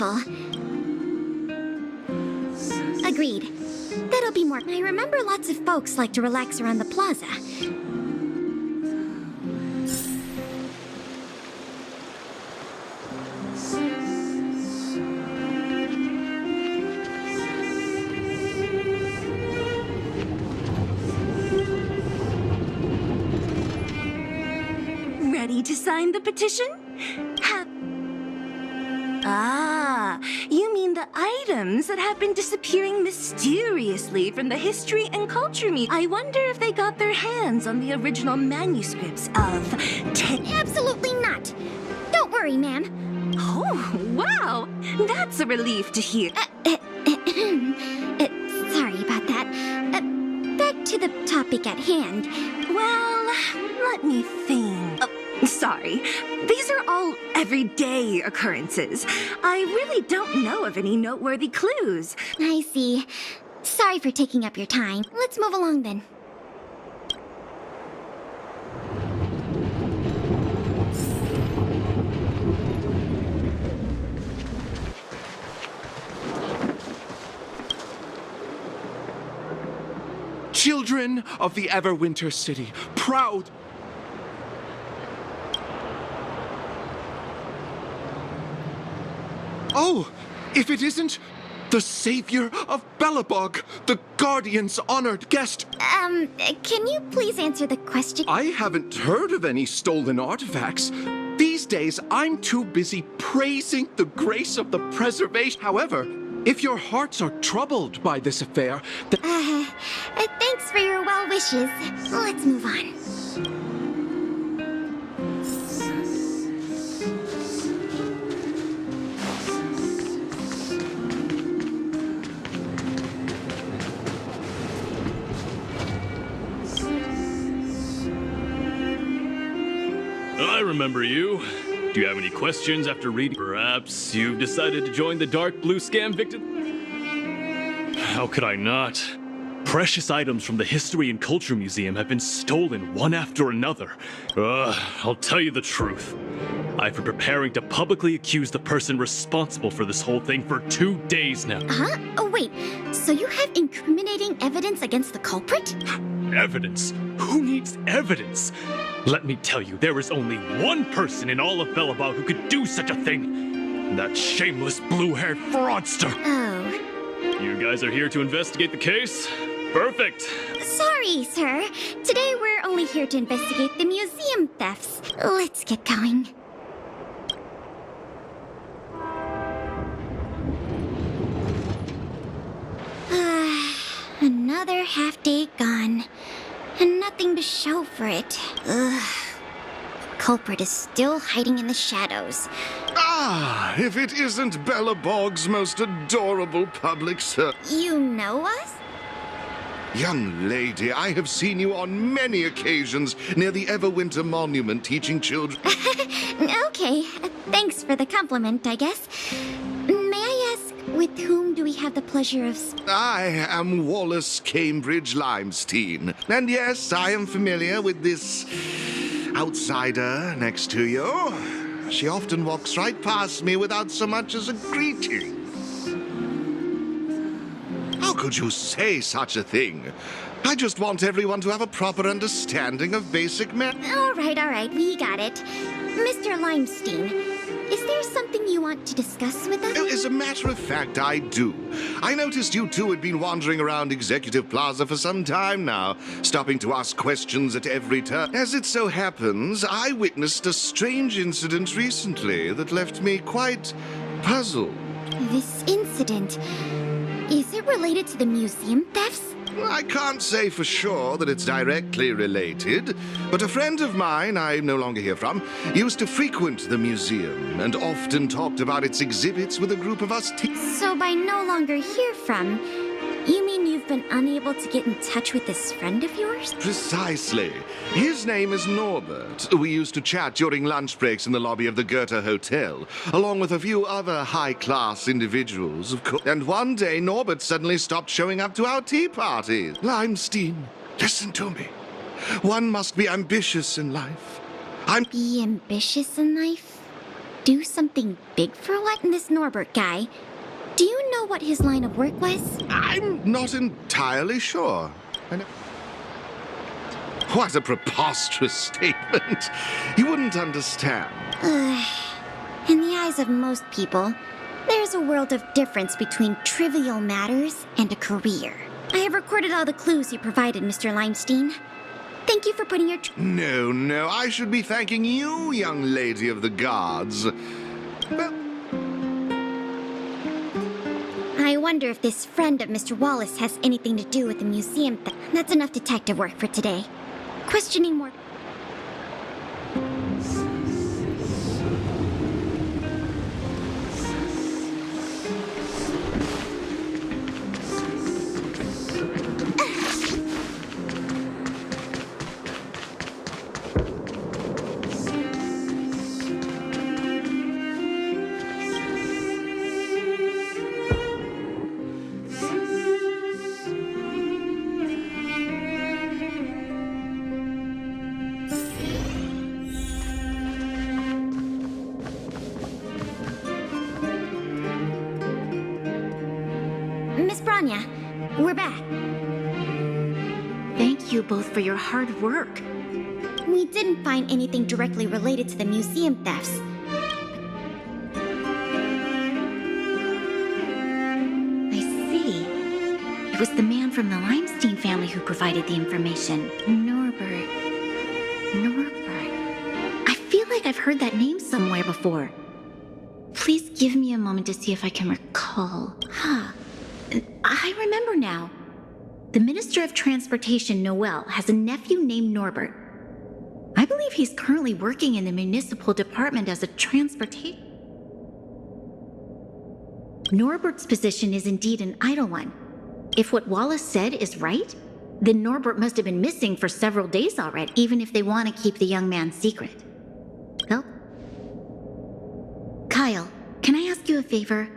helpful. Agreed. That'll be more. I remember lots of folks like to relax around the plaza. Ready to sign the petition? You mean the items that have been disappearing mysteriously from the history and culture meet. I wonder if they got their hands on the original manuscripts of Absolutely not. Don't worry, ma'am. Oh, wow! That's a relief to hear. Sorry about that. Back to the topic at hand. Well, let me think. Sorry. These are all everyday occurrences. I really don't know of any noteworthy clues. I see. Sorry for taking up your time. Let's move along then. Children of the Everwinter City, proud... Oh, if it isn't the savior of Belobog, the Guardian's honored guest. Can you please answer the question? I haven't heard of any stolen artifacts. These days, I'm too busy praising the grace of the preservation. However, if your hearts are troubled by this affair, then... Thanks for your well wishes. Let's move on. I remember you. Do you have any questions after reading? Perhaps you've decided to join the dark blue scam victim? How could I not? Precious items from the History and Culture Museum have been stolen one after another. I'll tell you the truth. I've been preparing to publicly accuse the person responsible for this whole thing for 2 days now. Huh? Oh, wait. So you have incriminating evidence against the culprit? Evidence? Who needs evidence? Let me tell you, there is only one person in all of Belobog who could do such a thing. That shameless blue-haired fraudster. Oh. You guys are here to investigate the case? Perfect. Sorry, sir. Today we're only here to investigate the museum thefts. Let's get going. Another half day gone. And nothing to show for it. Ugh. The culprit is still hiding in the shadows. Ah, if it isn't Belobog's most adorable public service. You know us? Young lady, I have seen you on many occasions near the Everwinter Monument teaching children. Okay, thanks for the compliment, I guess. May I ask, with whom do we have the pleasure of... I am Wallace Cambridge Limestein. And yes, I am familiar with this outsider next to you. She often walks right past me without so much as a greeting. How could you say such a thing? I just want everyone to have a proper understanding of basic All right, we got it. Mr. Limestein, is there something you want to discuss with us? As a matter of fact, I do. I noticed you two had been wandering around Executive Plaza for some time now, stopping to ask questions at every turn. As it so happens, I witnessed a strange incident recently that left me quite puzzled. This incident, is it related to the museum thefts? I can't say for sure that it's directly related, but a friend of mine I no longer hear from used to frequent the museum and often talked about its exhibits with a group of us So by no longer hear from, you mean you've been unable to get in touch with this friend of yours? Precisely. His name is Norbert. We used to chat during lunch breaks in the lobby of the Goethe Hotel, along with a few other high-class individuals, of course. And one day, Norbert suddenly stopped showing up to our tea parties. Limestein, listen to me. One must be ambitious in life. Be ambitious in life? do something big for what? This Norbert guy. Do you know what his line of work was? I'm not entirely sure. What a preposterous statement. You wouldn't understand. In the eyes of most people, there's a world of difference between trivial matters and a career. I have recorded all the clues you provided, Mr. Limestein. Thank you for putting your... No, I should be thanking you, young lady of the gods. Well, I wonder if this friend of Mr. Wallace has anything to do with the museum That's enough detective work for today. Questioning more... Miss Branya, we're back. Thank you both for your hard work. We didn't find anything directly related to the museum thefts. I see. It was the man from the Limestein family who provided the information. Norbert. I feel like I've heard that name somewhere before. Please give me a moment to see if I can recall. I remember now. The Minister of Transportation, Noel, has a nephew named Norbert. I believe he's currently working in the municipal department as a transportation... Norbert's position is indeed an idle one. If what Wallace said is right, then Norbert must have been missing for several days already, even if they want to keep the young man secret. Well, Kyle, can I ask you a favor?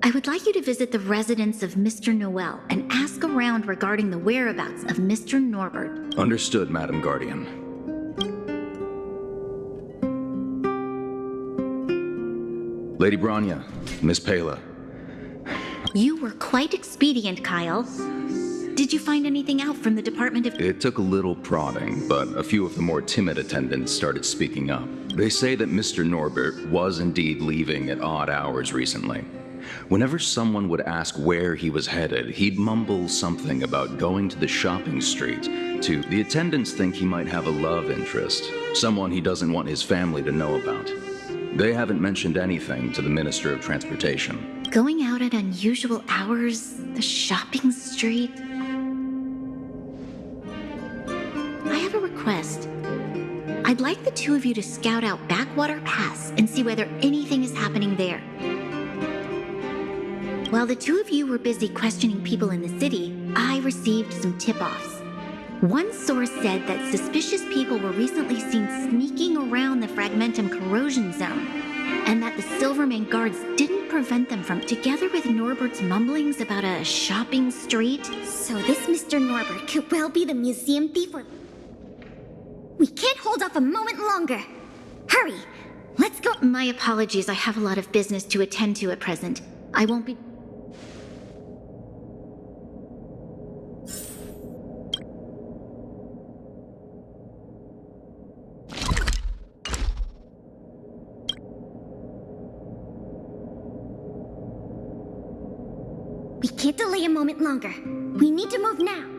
I would like you to visit the residence of Mr. Noel and ask around regarding the whereabouts of Mr. Norbert. Understood, Madam Guardian. Lady Branya, Miss Pela. You were quite expedient, Kyle. Did you find anything out from the Department of... It took a little prodding, but a few of the more timid attendants started speaking up. They say that Mr. Norbert was indeed leaving at odd hours recently. Whenever someone would ask where he was headed, he'd mumble something about going to the shopping street. The attendants think he might have a love interest, someone he doesn't want his family to know about. They haven't mentioned anything to the Minister of Transportation. Going out at unusual hours, the shopping street... I have a request. I'd like the two of you to scout out Backwater Pass and see whether anything is happening there. While the two of you were busy questioning people in the city, I received some tip-offs. One source said that suspicious people were recently seen sneaking around the Fragmentum corrosion zone, and that the Silvermane guards didn't prevent them from, together with Norbert's mumblings about a shopping street. So this Mr. Norbert could well be the museum thief or... We can't hold off a moment longer. Hurry, let's go. My apologies, I have a lot of business to attend to at present. I won't be... We can't delay a moment longer. We need to move now.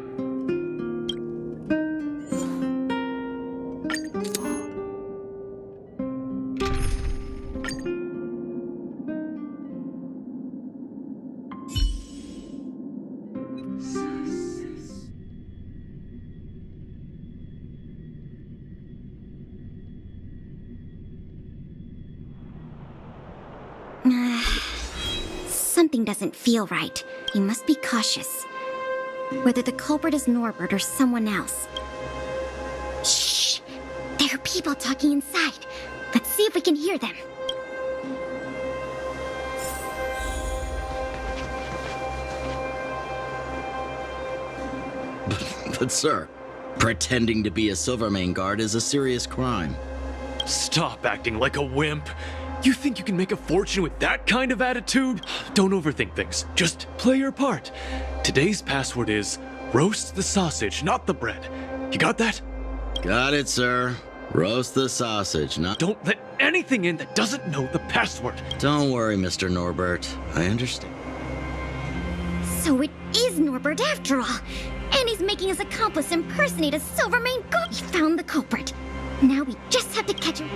Something doesn't feel right. We must be cautious. Whether the culprit is Norbert or someone else. Shh! There are people talking inside. Let's see if we can hear them. But sir, pretending to be a Silvermane guard is a serious crime. Stop acting like a wimp. You think you can make a fortune with that kind of attitude? Don't overthink things. Just play your part. Today's password is roast the sausage, not the bread. You got that? Got it, sir. Roast the sausage, not... Don't let anything in that doesn't know the password. Don't worry, Mr. Norbert. I understand. So it is Norbert after all. And he's making his accomplice impersonate a Silvermane goat. He found the culprit. Now we just have to catch him.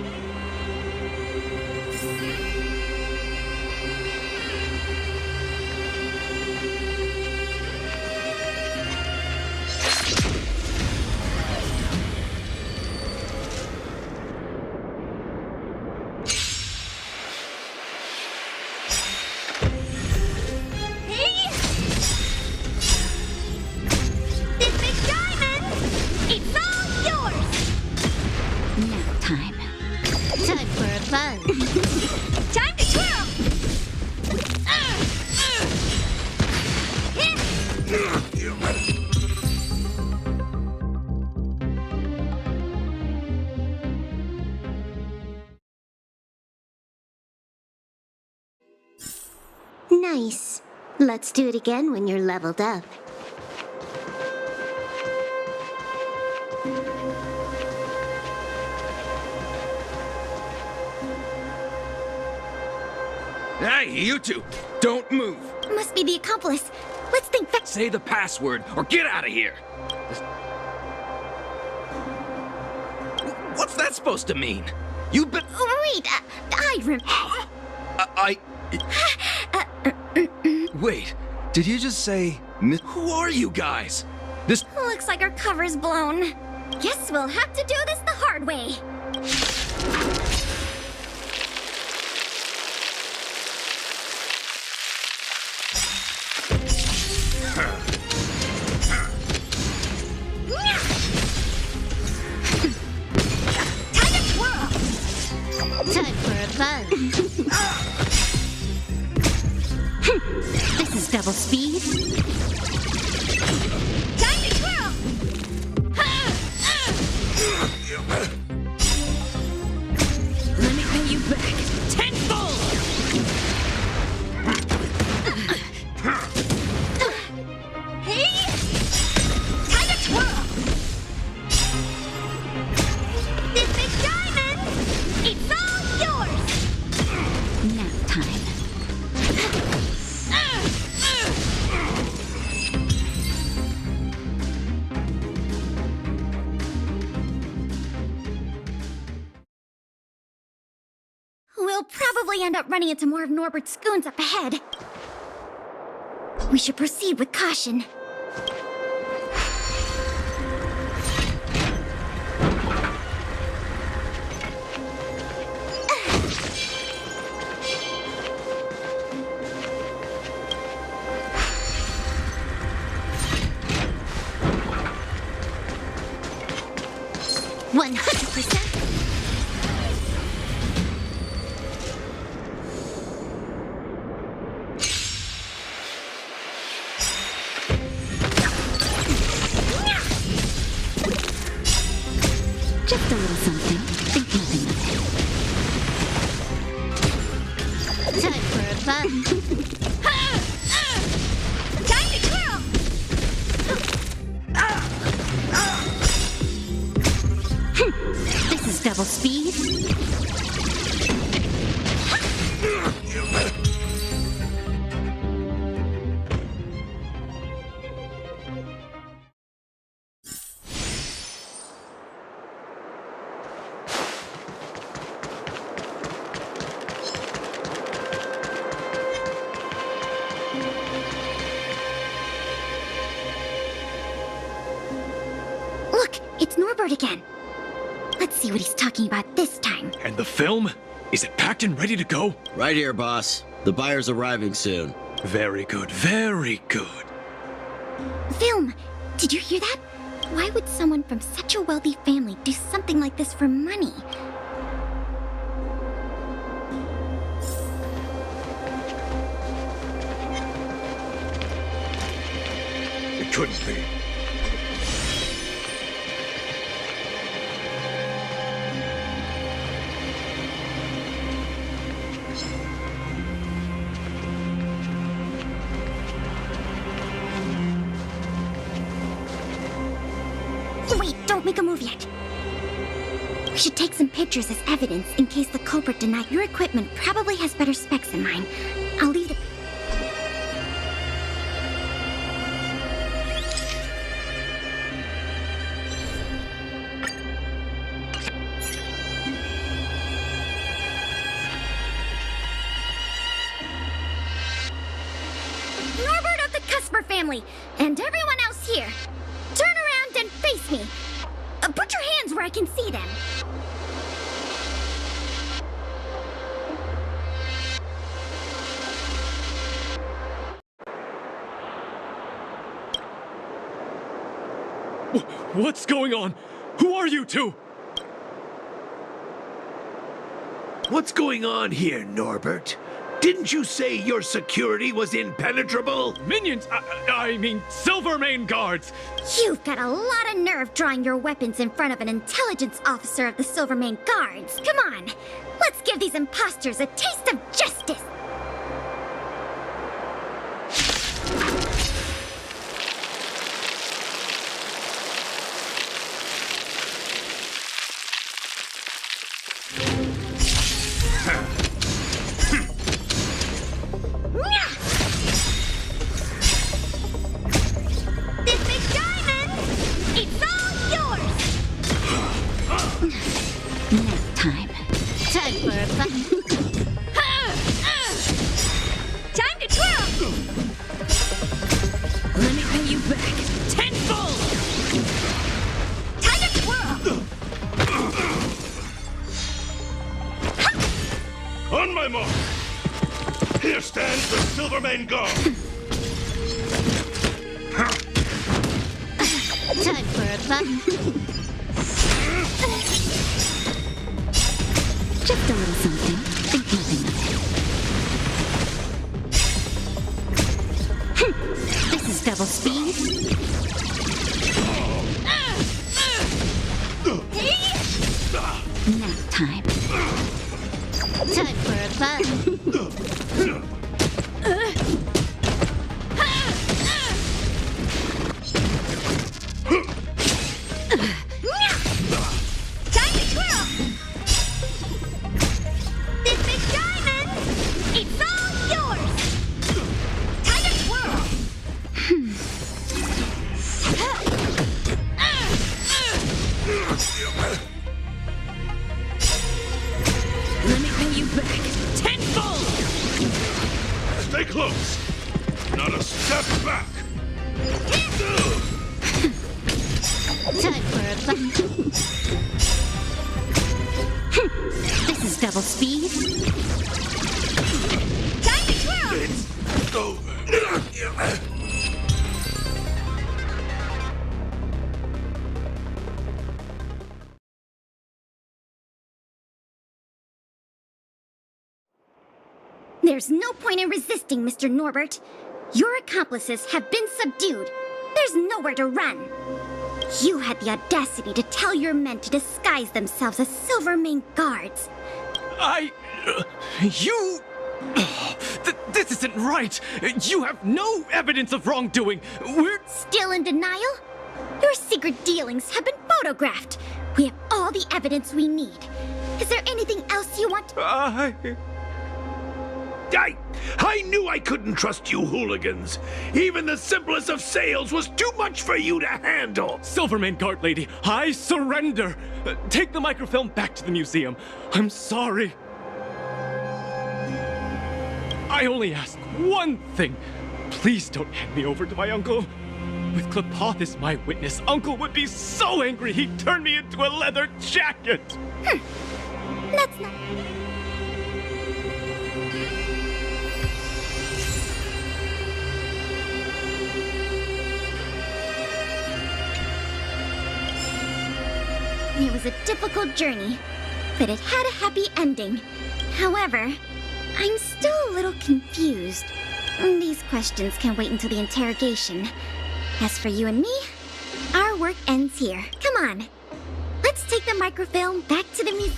Nice. Let's do it again when you're leveled up. Hey, you two! Don't move! Must be the accomplice. Let's think fast. Say the password or get out of here! What's that supposed to mean? You bet. Wait, I Wait, did you just say... Who are you guys? This... Looks like our cover's blown. Guess we'll have to do this the hard way. Time to twirl! Time for a buzz. This is double speed. Time to twirl! Let me pay you back tenfold. Hey! Time to twirl! This big diamond! It's all yours! Nap time. We'll probably end up running into more of Norbert's goons up ahead. We should proceed with caution. %100%. Just a little something. Think nothing of it. Time for a fun. Time to twirl! This is double speed. Look, it's Norbert again. Let's see what he's talking about this time. And the film? Is it packed and ready to go? Right here, boss. The buyer's arriving soon. Very good, very good. Film, did you hear that? Why would someone from such a wealthy family do something like this for money? It couldn't be. Wait, don't make a move yet. We should take some pictures as evidence in case the culprit denied. Your equipment probably has better specs than mine. I'll leave the... Norbert of the Cusper family, and everyone else here, turn around and face me. Put your hands where I can see them. What's going on? Who are you two? What's going on here, Norbert? Didn't you say your security was impenetrable? Minions! I mean, Silvermane guards! You've got a lot of nerve drawing your weapons in front of an intelligence officer of the Silvermane Guards. Come on, let's give these imposters a taste of justice. This big diamond, it's all yours. Nap time. Time for a fun. Time to twirl! Let me pay you back tenfold! Time to twirl. On my mark! Here stands the Silvermane Guard! Time for a fun. Just a little something. Think nothing of it. This is double speed. Nap time. Time for a fun. Time to twirl. This big diamond, it's all yours. Time to twirl. Let me pay you back tenfold! Stay close! Not a step back! Time for a fun. This is double speed. Time to twirl. It's over. There's no point in resisting, Mr. Norbert. Your accomplices have been subdued. There's nowhere to run. You had the audacity to tell your men to disguise themselves as Silvermane Guards. You... this isn't right! You have no evidence of wrongdoing! We're... Still in denial? Your secret dealings have been photographed. We have all the evidence we need. Is there anything else you want? I knew I couldn't trust you hooligans. Even the simplest of sales was too much for you to handle. Silvermane Guard Lady, I surrender! Take the microfilm back to the museum. I'm sorry. I only ask one thing. Please don't hand me over to my uncle. With Klapoth as my witness, Uncle would be so angry he'd turn me into a leather jacket. That's not... It was a difficult journey, but it had a happy ending. However, I'm still a little confused. These questions can wait until the interrogation. As for you and me, our work ends here. Come on, let's take the microfilm back to the museum.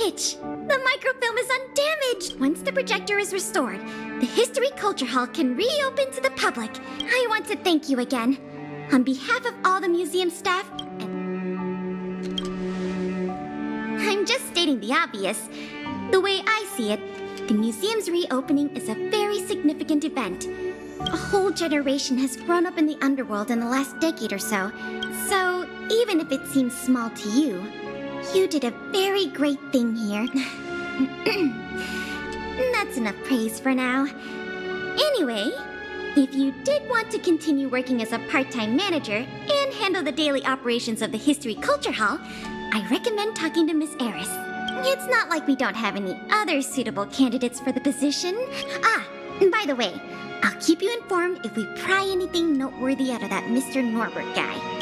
glitch. The microfilm is undamaged. Once the projector is restored, the History Culture Hall can reopen to the public. I want to thank you again. On behalf of all the museum staff, I'm just stating the obvious. The way I see it, the museum's reopening is a very significant event. A whole generation has grown up in the underworld in the last decade or so. So, even if it seems small to you, you did a very great thing here. That's enough praise for now. Anyway, if you did want to continue working as a part-time manager and handle the daily operations of the History Culture Hall, I recommend talking to Miss Eris. It's not like we don't have any other suitable candidates for the position. And by the way, I'll keep you informed if we pry anything noteworthy out of that Mr. Norbert guy.